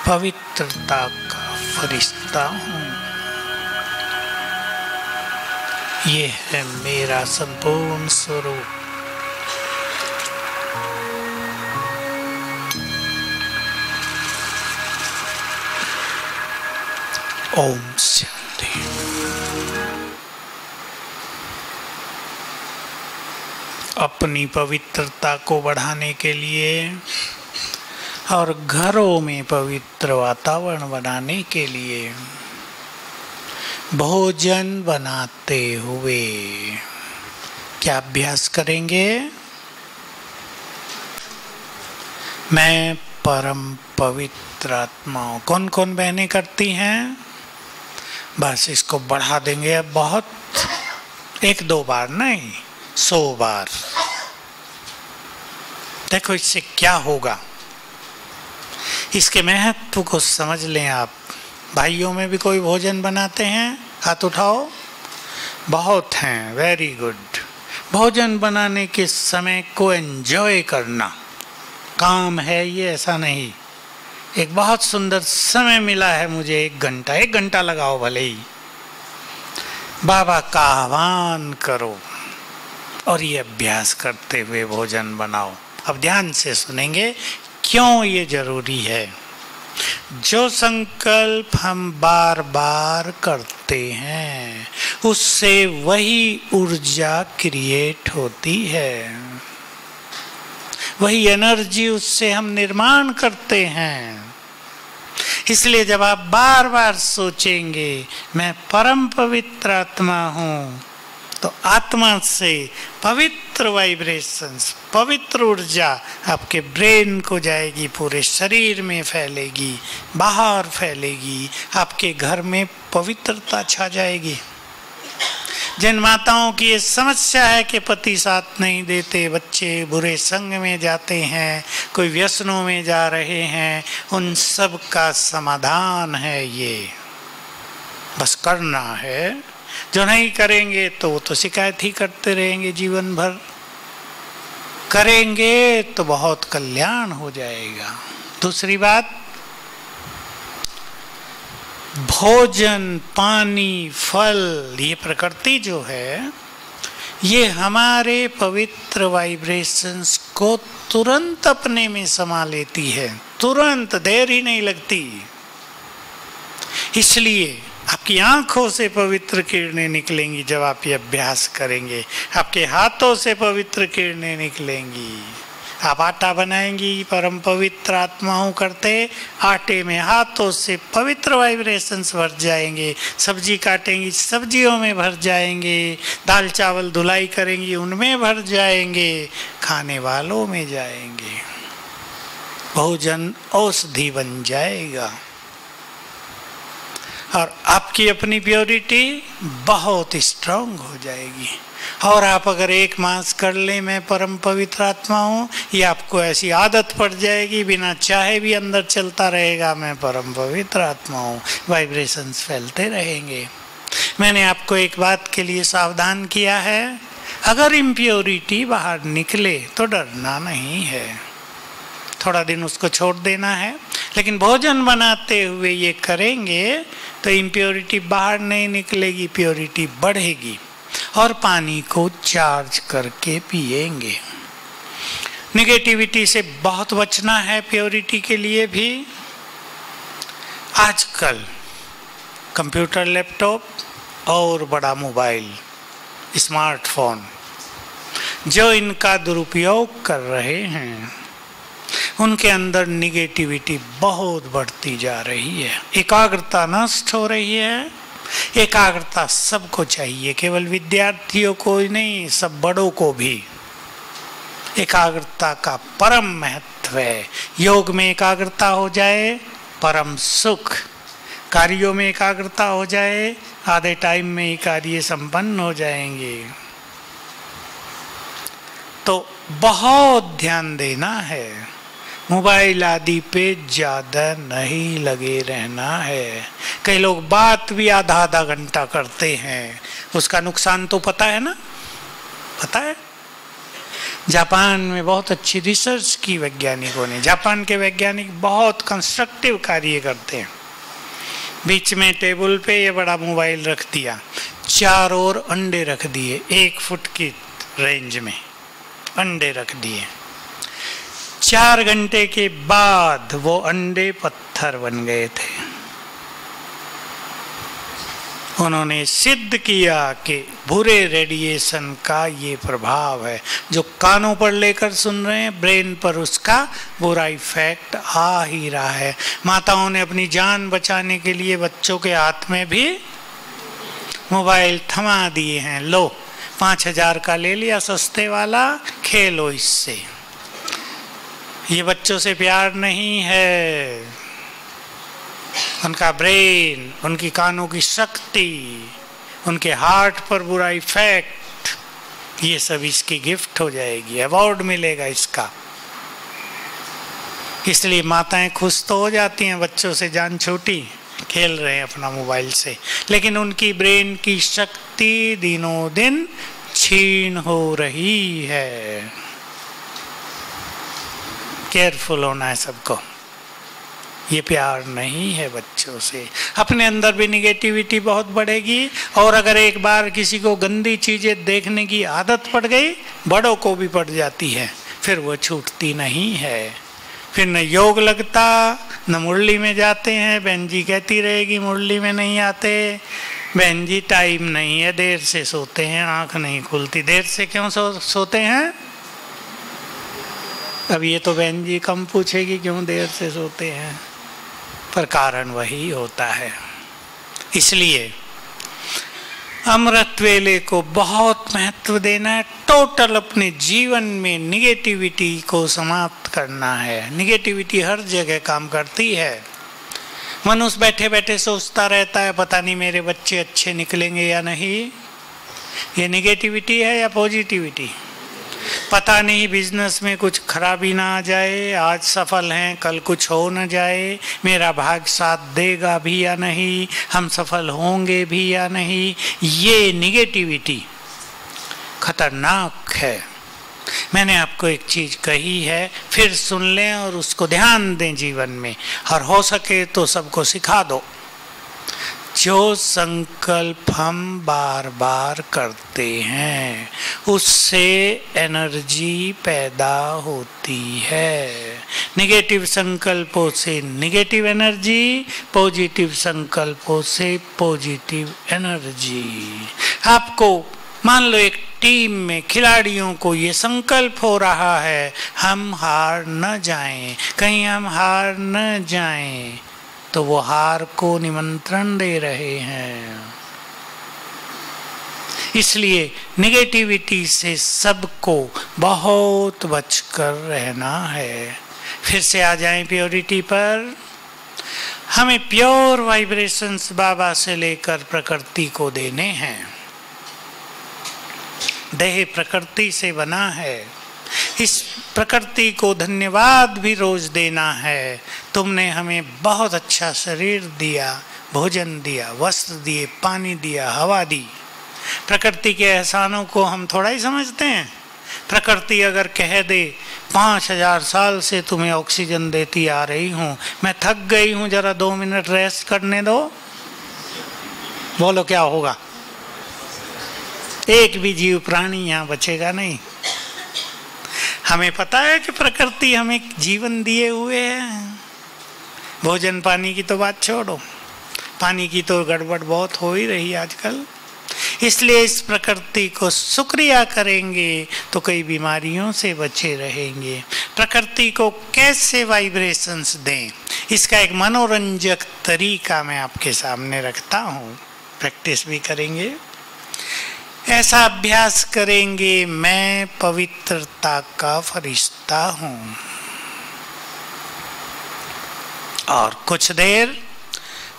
Speaker 1: पवित्रता का फरिश्ता हूँ। ये है मेरा संपूर्ण स्वरूप। ओम शांति। अपनी पवित्रता को बढ़ाने के लिए और घरों में पवित्र वातावरण बनाने के लिए भोजन बनाते हुए क्या अभ्यास करेंगे? मैं परम पवित्र आत्माओं। कौन कौन बहनें करती हैं? बस इसको बढ़ा देंगे अब बहुत, 1-2 बार नहीं, 100 बार। देखो इससे क्या होगा, इसके महत्व को समझ लें आप। भाइयों में भी कोई भोजन बनाते हैं? हाथ उठाओ। बहुत हैं, वेरी गुड। भोजन बनाने के समय को एंजॉय करना काम है ये, ऐसा नहीं। एक बहुत सुंदर समय मिला है मुझे, 1 घंटा लगाओ भले ही, बाबा का आह्वान करो और ये अभ्यास करते हुए भोजन बनाओ। अब ध्यान से सुनेंगे क्यों ये जरूरी है। जो संकल्प हम बार बार करते हैं उससे वही ऊर्जा क्रिएट होती है, वही एनर्जी उससे हम निर्माण करते हैं। इसलिए जब आप बार बार सोचेंगे मैं परम पवित्र आत्मा हूं, तो आत्मा से पवित्र वाइब्रेशंस, पवित्र ऊर्जा आपके ब्रेन को जाएगी, पूरे शरीर में फैलेगी, बाहर फैलेगी, आपके घर में पवित्रता छा जाएगी। जिन माताओं की ये समस्या है कि पति साथ नहीं देते, बच्चे बुरे संग में जाते हैं, कोई व्यसनों में जा रहे हैं, उन सब का समाधान है ये, बस करना है। जो नहीं करेंगे तो वो तो शिकायत ही करते रहेंगे जीवन भर। करेंगे तो बहुत कल्याण हो जाएगा। दूसरी बात, भोजन, पानी, फल, ये प्रकृति जो है ये हमारे पवित्र वाइब्रेशंस को तुरंत अपने में समा लेती है, तुरंत, देर ही नहीं लगती। इसलिए आपकी आंखों से पवित्र किरणें निकलेंगी जब आप ये अभ्यास करेंगे, आपके हाथों से पवित्र किरणें निकलेंगी। आप आटा बनाएंगी, परम पवित्र आत्माओं करते आटे में हाथों से पवित्र वाइब्रेशंस भर जाएंगे। सब्जी काटेंगी, सब्जियों में भर जाएंगे। दाल चावल धुलाई करेंगी, उनमें भर जाएंगे, खाने वालों में जाएंगे। भोजन औषधि बन जाएगा और आपकी अपनी प्योरिटी बहुत स्ट्रांग हो जाएगी। और आप अगर एक मास कर ले मैं परम पवित्र आत्मा हूँ, ये आपको ऐसी आदत पड़ जाएगी, बिना चाहे भी अंदर चलता रहेगा मैं परम पवित्र आत्मा हूँ, वाइब्रेशंस फैलते रहेंगे। मैंने आपको एक बात के लिए सावधान किया है, अगर इम्प्योरिटी बाहर निकले तो डरना नहीं है, थोड़ा दिन उसको छोड़ देना है। लेकिन भोजन बनाते हुए ये करेंगे तो इम्प्योरिटी बाहर नहीं निकलेगी, प्योरिटी बढ़ेगी। और पानी को चार्ज करके पिएंगे। नेगेटिविटी से बहुत बचना है प्योरिटी के लिए भी। आजकल कंप्यूटर, लैपटॉप और बड़ा मोबाइल, स्मार्टफोन जो इनका दुरुपयोग कर रहे हैं, उनके अंदर निगेटिविटी बहुत बढ़ती जा रही है, एकाग्रता नष्ट हो रही है। एकाग्रता सबको चाहिए, केवल विद्यार्थियों को ही नहीं, सब बड़ों को भी। एकाग्रता का परम महत्व है। योग में एकाग्रता हो जाए, परम सुख। कार्यों में एकाग्रता हो जाए, आधे टाइम में ही कार्य संपन्न हो जाएंगे। तो बहुत ध्यान देना है, मोबाइल आदि पे ज़्यादा नहीं लगे रहना है। कई लोग बात भी आधा आधा घंटा करते हैं, उसका नुकसान तो पता है ना, पता है। जापान में बहुत अच्छी रिसर्च की वैज्ञानिकों ने, जापान के वैज्ञानिक बहुत कंस्ट्रक्टिव कार्य करते हैं। बीच में टेबल पे ये बड़ा मोबाइल रख दिया, चारों ओर अंडे रख दिए, 1 फुट की रेंज में अंडे रख दिए। 4 घंटे के बाद वो अंडे पत्थर बन गए थे। उन्होंने सिद्ध किया कि बुरे रेडिएशन का ये प्रभाव है, जो कानों पर लेकर सुन रहे हैं, ब्रेन पर उसका बुरा इफेक्ट आ ही रहा है। माताओं ने अपनी जान बचाने के लिए बच्चों के हाथ में भी मोबाइल थमा दिए हैं। लो 5000 का ले लिया सस्ते वाला, खेलो इससे। ये बच्चों से प्यार नहीं है, उनका ब्रेन, उनकी कानों की शक्ति, उनके हार्ट पर बुरा इफेक्ट, ये सब इसकी गिफ्ट हो जाएगी, अवार्ड मिलेगा इसका। इसलिए माताएं खुश तो हो जाती हैं, बच्चों से जान छूटी, खेल रहे हैं अपना मोबाइल से, लेकिन उनकी ब्रेन की शक्ति दिनों दिन छीन हो रही है। केयरफुल होना है सबको, ये प्यार नहीं है बच्चों से। अपने अंदर भी निगेटिविटी बहुत बढ़ेगी, और अगर एक बार किसी को गंदी चीजें देखने की आदत पड़ गई, बड़ों को भी पड़ जाती है, फिर वो छूटती नहीं है। फिर न योग लगता, न मुरली में जाते हैं, बहन जी कहती रहेगी मुरली में नहीं आते, बहन जी टाइम नहीं है, देर से सोते हैं, आंख नहीं खुलती। देर से क्यों सोते हैं? अब ये तो बहन जी कम पूछेगी क्यों देर से सोते हैं, पर कारण वही होता है। इसलिए अमृत वेले को बहुत महत्व देना है। टोटल अपने जीवन में निगेटिविटी को समाप्त करना है। निगेटिविटी हर जगह काम करती है। मनुष्य बैठे बैठे सोचता रहता है पता नहीं मेरे बच्चे अच्छे निकलेंगे या नहीं। ये निगेटिविटी है या पॉजिटिविटी? पता नहीं बिजनेस में कुछ खराबी ना आ जाए, आज सफल हैं कल कुछ हो न जाए, मेरा भाग्य साथ देगा भी या नहीं, हम सफल होंगे भी या नहीं। ये निगेटिविटी खतरनाक है। मैंने आपको एक चीज कही है, फिर सुन लें और उसको ध्यान दें जीवन में, और हो सके तो सबको सिखा दो। जो संकल्प हम बार बार करते हैं उससे एनर्जी पैदा होती है। नेगेटिव संकल्पों से नेगेटिव एनर्जी, पॉजिटिव संकल्पों से पॉजिटिव एनर्जी। आपको मान लो एक टीम में खिलाड़ियों को ये संकल्प हो रहा है हम हार न जाएं, कहीं हम हार न जाएं, तो वो हार को निमंत्रण दे रहे हैं। इसलिए निगेटिविटी से सबको बहुत बचकर रहना है। फिर से आ जाएं प्योरिटी पर। हमें प्योर वाइब्रेशंस बाबा से लेकर प्रकृति को देने हैं। देह प्रकृति से बना है, इस प्रकृति को धन्यवाद भी रोज देना है। तुमने हमें बहुत अच्छा शरीर दिया, भोजन दिया, वस्त्र दिए, पानी दिया, हवा दी। प्रकृति के एहसानों को हम थोड़ा ही समझते हैं। प्रकृति अगर कह दे 5000 साल से तुम्हें ऑक्सीजन देती आ रही हूँ, मैं थक गई हूँ, जरा 2 मिनट रेस्ट करने दो, बोलो क्या होगा? एक भी जीव प्राणी यहाँ बचेगा नहीं। हमें पता है कि प्रकृति हमें जीवन दिए हुए है। भोजन पानी की तो बात छोड़ो, पानी की तो गड़बड़ बहुत हो ही रही आजकल। इसलिए इस प्रकृति को शुक्रिया करेंगे तो कई बीमारियों से बचे रहेंगे। प्रकृति को कैसे वाइब्रेशंस दें, इसका एक मनोरंजक तरीका मैं आपके सामने रखता हूँ। प्रैक्टिस भी करेंगे। ऐसा अभ्यास करेंगे, मैं पवित्रता का फरिश्ता हूँ, और कुछ देर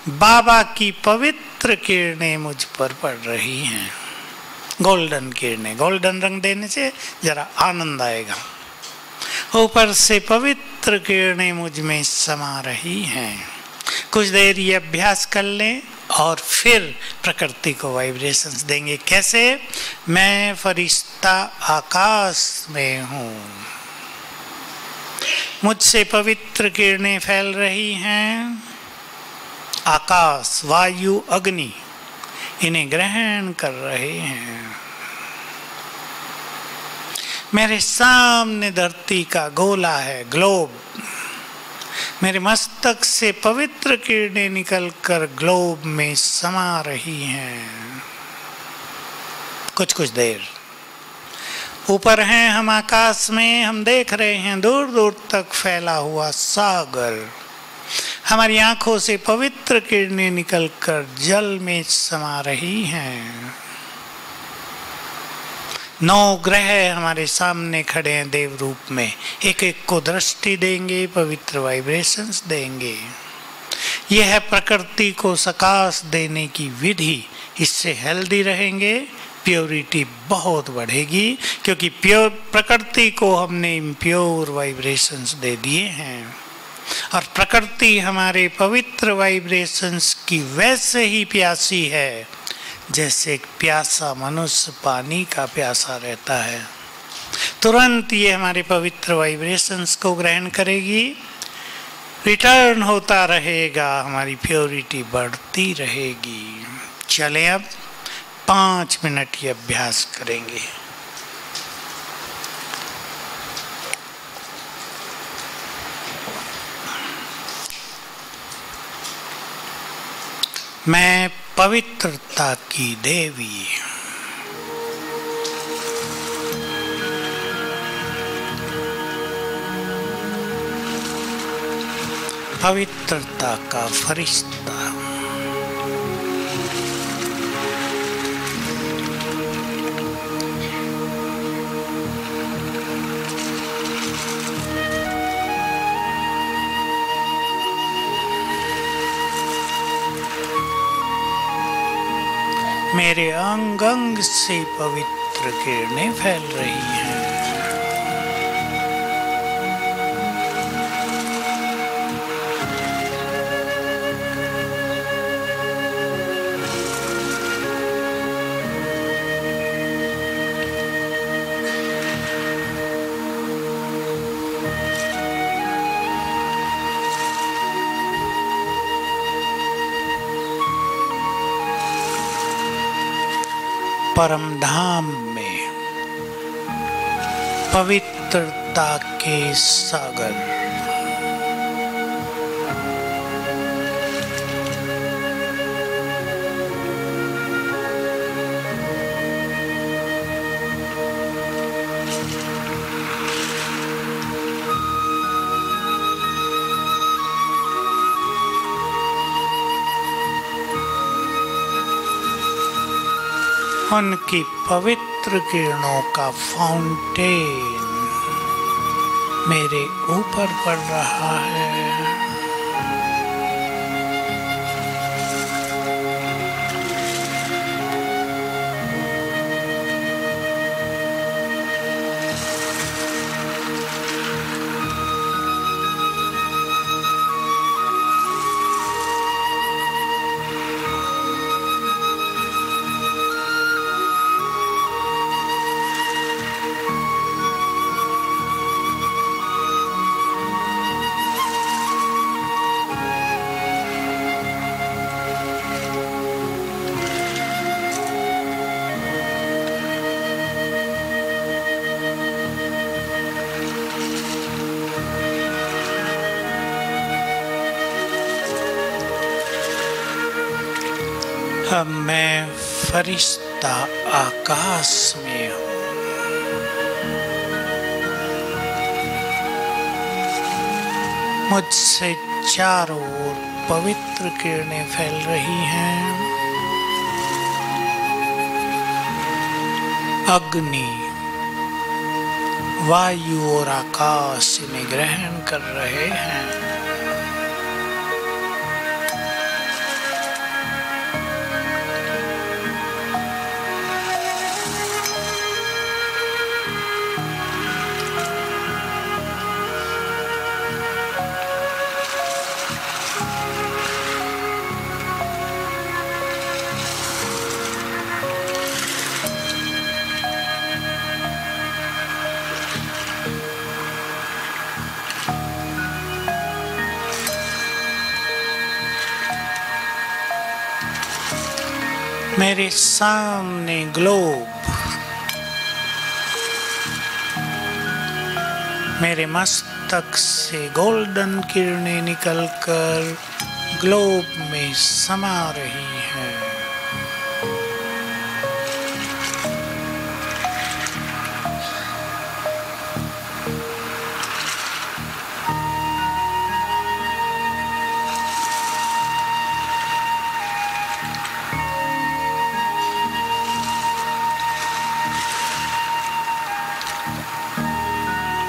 Speaker 1: बाबा की पवित्र किरणें मुझ पर पड़ रही हैं। गोल्डन किरणें, गोल्डन रंग देने से जरा आनंद आएगा। ऊपर से पवित्र किरणें मुझ में समा रही हैं। कुछ देर ये अभ्यास कर लें और फिर प्रकृति को वाइब्रेशंस देंगे। कैसे? मैं फरिश्ता आकाश में हूँ, मुझसे पवित्र किरणें फैल रही हैं। आकाश, वायु, अग्नि इन्हें ग्रहण कर रहे हैं। मेरे सामने धरती का गोला है, ग्लोब। मेरे मस्तक से पवित्र किरणें निकलकर ग्लोब में समा रही हैं। कुछ कुछ देर ऊपर हैं हम आकाश में, हम देख रहे हैं दूर दूर तक फैला हुआ सागर। हमारी आंखों से पवित्र किरणें निकलकर जल में समा रही हैं। 9 ग्रह हमारे सामने खड़े हैं देव रूप में, एक एक को दृष्टि देंगे, पवित्र वाइब्रेशंस देंगे। यह है प्रकृति को सकाश देने की विधि। इससे हेल्दी रहेंगे, प्योरिटी बहुत बढ़ेगी, क्योंकि प्योर प्रकृति को हमने इम्प्योर वाइब्रेशंस दे दिए हैं। और प्रकृति हमारे पवित्र वाइब्रेशंस की वैसे ही प्यासी है जैसे एक प्यासा मनुष्य पानी का प्यासा रहता है। तुरंत ये हमारे पवित्र वाइब्रेशंस को ग्रहण करेगी, रिटर्न होता रहेगा, हमारी प्योरिटी बढ़ती रहेगी। चलें अब 5 मिनट ये अभ्यास करेंगे। मैं पवित्रता की देवी। पवित्रता का फरिश्ता। मेरे अंग अंग से पवित्र किरणें फैल रही हैं। परम धाम में पवित्रता के सागर। उनकी पवित्र किरणों का फाउंटेन मेरे ऊपर पड़ रहा है। अब मैं फरिश्ता आकाश में हूँ। मुझसे चारों ओर पवित्र किरणें फैल रही हैं। अग्नि, वायु और आकाश इन्हें ग्रहण कर रहे हैं। मेरे सामने ग्लोब, मेरे मस्तक से गोल्डन किरणें निकलकर ग्लोब में समा रही हैं।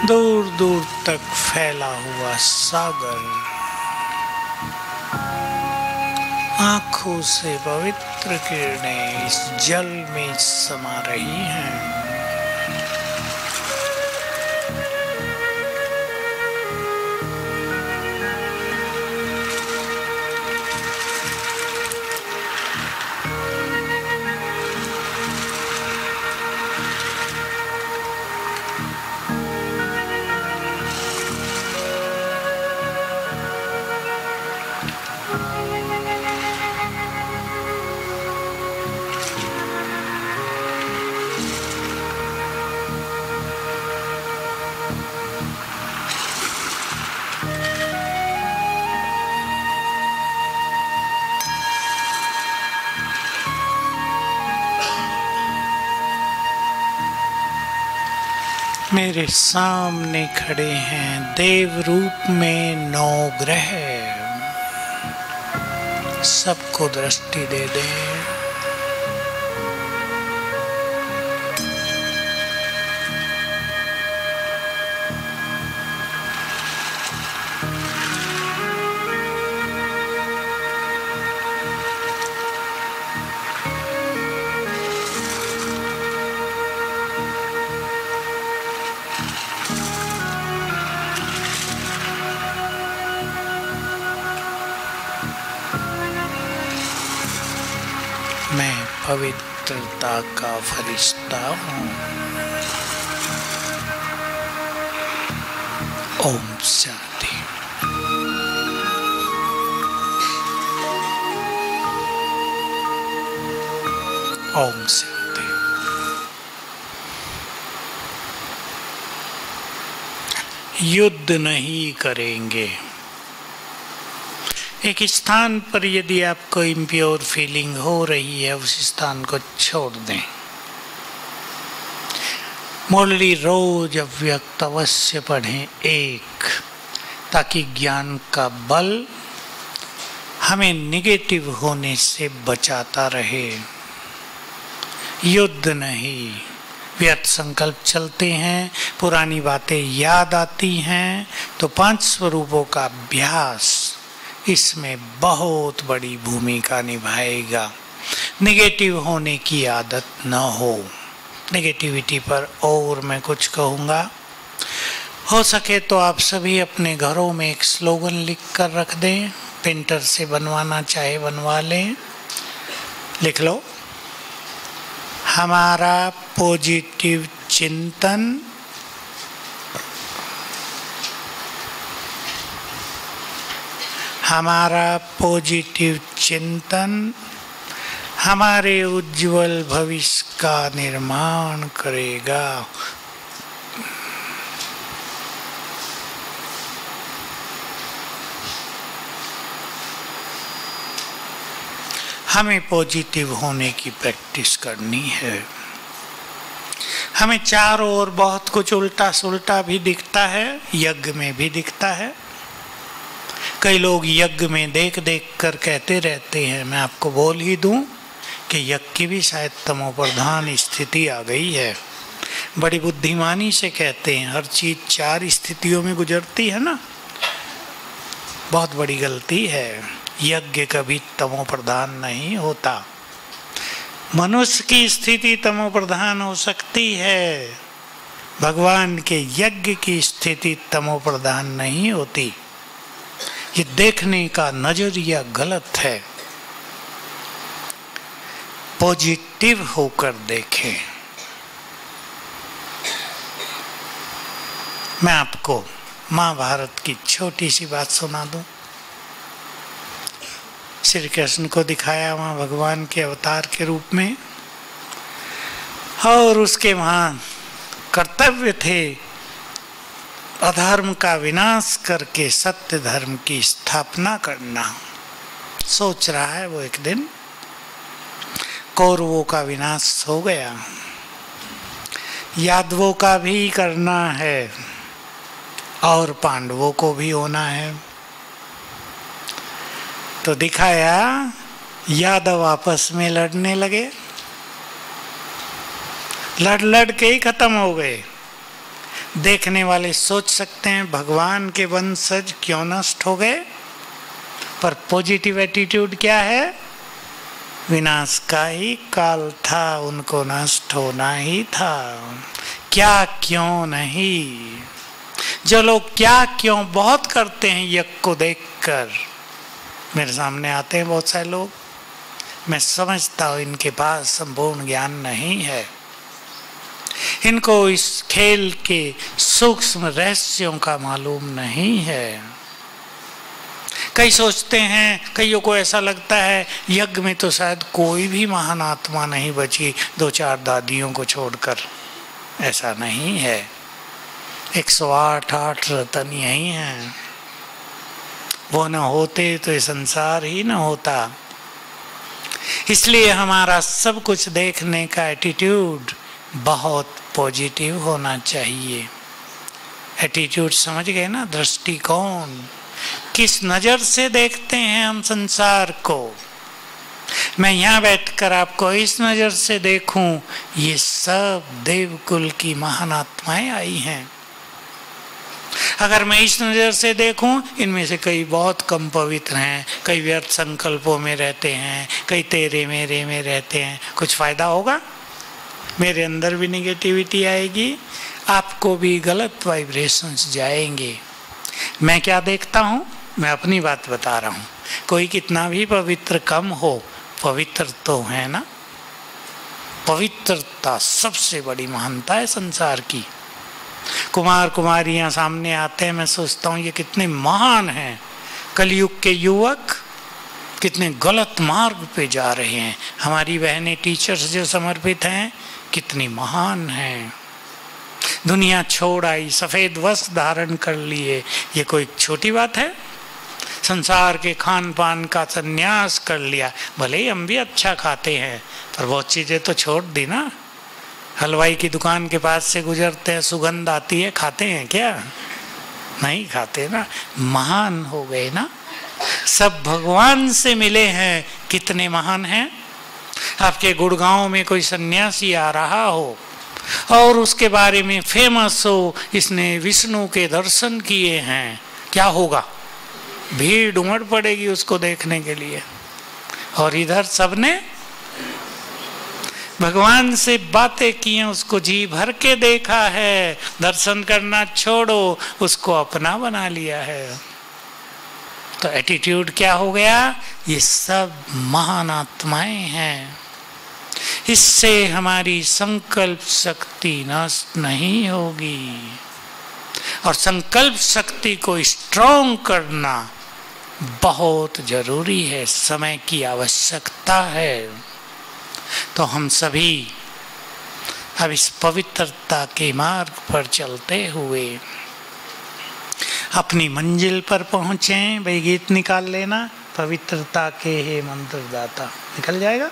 Speaker 1: दूर दूर तक फैला हुआ सागर आंखों से पवित्र किरणें इस जल में समा रही हैं। मेरे सामने खड़े हैं देव रूप में 9 ग्रह, सबको दृष्टि दे दे। मैं पवित्रता का फरिश्ता हूँ। ओम शांति। ओम शांति। युद्ध नहीं करेंगे। एक स्थान पर यदि आपको इम्प्योर फीलिंग हो रही है, उस स्थान को छोड़ दें। मुरली रोज अव्यक्त अवश्य पढ़ें एक, ताकि ज्ञान का बल हमें निगेटिव होने से बचाता रहे। युद्ध नहीं, व्यर्थ संकल्प चलते हैं, पुरानी बातें याद आती हैं, तो 5 स्वरूपों का अभ्यास इसमें बहुत बड़ी भूमिका निभाएगा। नेगेटिव होने की आदत न हो। नेगेटिविटी पर और मैं कुछ कहूँगा। हो सके तो आप सभी अपने घरों में एक स्लोगन लिख कर रख दें, पेंटर से बनवाना चाहे बनवा लें। लिख लो, हमारा पॉजिटिव चिंतन हमारा पॉजिटिव चिंतन हमारे उज्जवल भविष्य का निर्माण करेगा। हमें पॉजिटिव होने की प्रैक्टिस करनी है। हमें चारों ओर बहुत कुछ उल्टा सुल्टा भी दिखता है, यज्ञ में भी दिखता है। कई लोग यज्ञ में देख देख कर कहते रहते हैं। मैं आपको बोल ही दूं कि यज्ञ की भी शायद तमोप्रधान स्थिति आ गई है। बड़ी बुद्धिमानी से कहते हैं, हर चीज 4 स्थितियों में गुजरती है ना। बहुत बड़ी गलती है। यज्ञ कभी तमोप्रधान नहीं होता। मनुष्य की स्थिति तमोप्रधान हो सकती है, भगवान के यज्ञ की स्थिति तमोप्रधान नहीं होती। ये देखने का नजरिया गलत है। पॉजिटिव होकर देखें। मैं आपको महाभारत की छोटी सी बात सुना दूं। श्री कृष्ण को दिखाया वहां भगवान के अवतार के रूप में, और उसके वहां कर्तव्य थे अधर्म का विनाश करके सत्य धर्म की स्थापना करना। सोच रहा है वो एक दिन कौरवों का विनाश हो गया, यादवों का भी करना है और पांडवों को भी होना है। तो दिखाया यादव आपस में लड़ने लगे, लड़ के ही खत्म हो गए। देखने वाले सोच सकते हैं भगवान के वंशज क्यों नष्ट हो गए, पर पॉजिटिव एटीट्यूड क्या है? विनाश का ही काल था, उनको नष्ट होना ही था। क्या क्यों नहीं। जो लोग क्या क्यों बहुत करते हैं यज्ञ को देखकर, मेरे सामने आते हैं बहुत सारे लोग, मैं समझता हूँ इनके पास संपूर्ण ज्ञान नहीं है। इनको इस खेल के सूक्ष्म रहस्यों का मालूम नहीं है। कई सोचते हैं, कईयों को ऐसा लगता है यज्ञ में तो शायद कोई भी महान आत्मा नहीं बची 2-4 दादियों को छोड़कर। ऐसा नहीं है। 108 रतन यही हैं। वो न होते तो ये संसार ही न होता। इसलिए हमारा सब कुछ देखने का एटीट्यूड बहुत पॉजिटिव होना चाहिए। एटीट्यूड समझ गए ना, दृष्टिकोण, किस नजर से देखते हैं हम संसार को। मैं यहाँ बैठकर आपको इस नजर से देखूं, ये सब देवकुल की महान आत्माएं आई हैं। अगर मैं इस नजर से देखूं, इनमें से कई बहुत कम पवित्र हैं, कई व्यर्थ संकल्पों में रहते हैं, कई तेरे मेरे में रहते हैं, कुछ फायदा होगा? मेरे अंदर भी नेगेटिविटी आएगी, आपको भी गलत वाइब्रेशंस जाएंगे। मैं क्या देखता हूँ, मैं अपनी बात बता रहा हूँ। कोई कितना भी पवित्र कम हो, पवित्र तो है ना। पवित्रता सबसे बड़ी महानता है संसार की। कुमार कुमारियां सामने आते हैं, मैं सोचता हूँ ये कितने महान हैं। कलयुग के युवक कितने गलत मार्ग पे जा रहे हैं। हमारी बहनें टीचर्स जो समर्पित हैं, कितनी महान हैं। दुनिया छोड़ आई, सफेद वस्त्र धारण कर लिए, ये कोई छोटी बात है? संसार के खान पान का संन्यास कर लिया। भले ही हम भी अच्छा खाते हैं, पर बहुत चीजें तो छोड़ दी ना। हलवाई की दुकान के पास से गुजरते हैं, सुगंध आती है, खाते हैं क्या? नहीं खाते ना। महान हो गए ना, सब भगवान से मिले हैं, कितने महान हैं। आपके गुड़गांव में कोई सन्यासी आ रहा हो और उसके बारे में फेमस हो, इसने विष्णु के दर्शन किए हैं, क्या होगा? भीड़ उमड़ पड़ेगी उसको देखने के लिए। और इधर सबने भगवान से बातें की हैं, उसको जी भर के देखा है, दर्शन करना छोड़ो, उसको अपना बना लिया है। तो एटीट्यूड क्या हो गया? ये सब महान आत्माएं हैं। इससे हमारी संकल्प शक्ति नष्ट नहीं होगी। और संकल्प शक्ति को स्ट्रॉन्ग करना बहुत जरूरी है, समय की आवश्यकता है। तो हम सभी अब इस पवित्रता के मार्ग पर चलते हुए अपनी मंजिल पर पहुंचे। भाई गीत निकाल लेना, पवित्रता के हे मंत्रदाता, निकल जाएगा।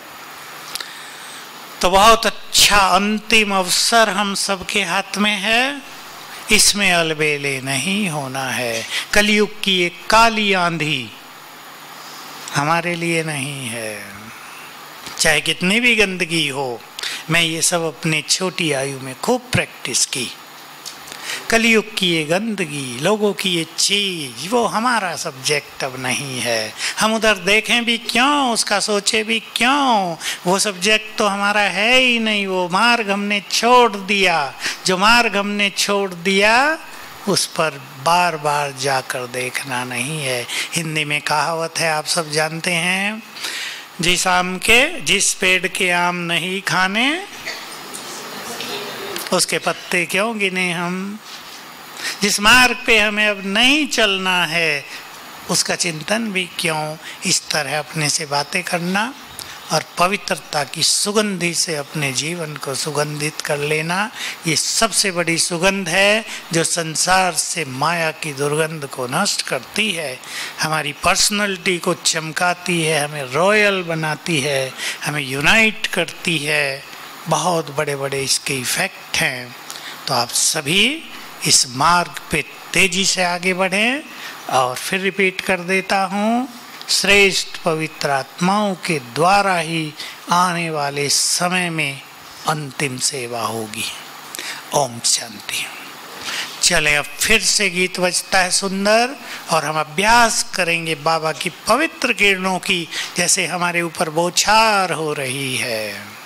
Speaker 1: तो बहुत अच्छा अंतिम अवसर हम सबके हाथ में है, इसमें अलबेले नहीं होना है। कलयुग की एक काली आंधी हमारे लिए नहीं है, चाहे कितनी भी गंदगी हो। मैं ये सब अपने छोटी आयु में खूब प्रैक्टिस की। कलयुग की ये गंदगी, लोगों की ये चीज, वो हमारा सब्जेक्ट अब नहीं है। हम उधर देखें भी क्यों, उसका सोचे भी क्यों, वो सब्जेक्ट तो हमारा है ही नहीं। वो मार्ग हमने छोड़ दिया। जो मार्ग हमने छोड़ दिया, उस पर बार बार जाकर देखना नहीं है। हिंदी में कहावत है, आप सब जानते हैं, जिस पेड़ के आम नहीं खाने, उसके पत्ते क्यों गिने हम। जिस मार्ग पे हमें अब नहीं चलना है, उसका चिंतन भी क्यों। इस तरह अपने से बातें करना और पवित्रता की सुगंधी से अपने जीवन को सुगंधित कर लेना, ये सबसे बड़ी सुगंध है जो संसार से माया की दुर्गंध को नष्ट करती है, हमारी पर्सनैलिटी को चमकाती है, हमें रॉयल बनाती है, हमें यूनाइट करती है। बहुत बड़े बड़े इसके इफेक्ट हैं। तो आप सभी इस मार्ग पे तेजी से आगे बढ़ें। और फिर रिपीट कर देता हूँ, श्रेष्ठ पवित्र आत्माओं के द्वारा ही आने वाले समय में अंतिम सेवा होगी। ओम शांति। चले, अब फिर से गीत बजता है सुंदर, और हम अभ्यास करेंगे बाबा की पवित्र किरणों की, जैसे हमारे ऊपर बौछार हो रही है।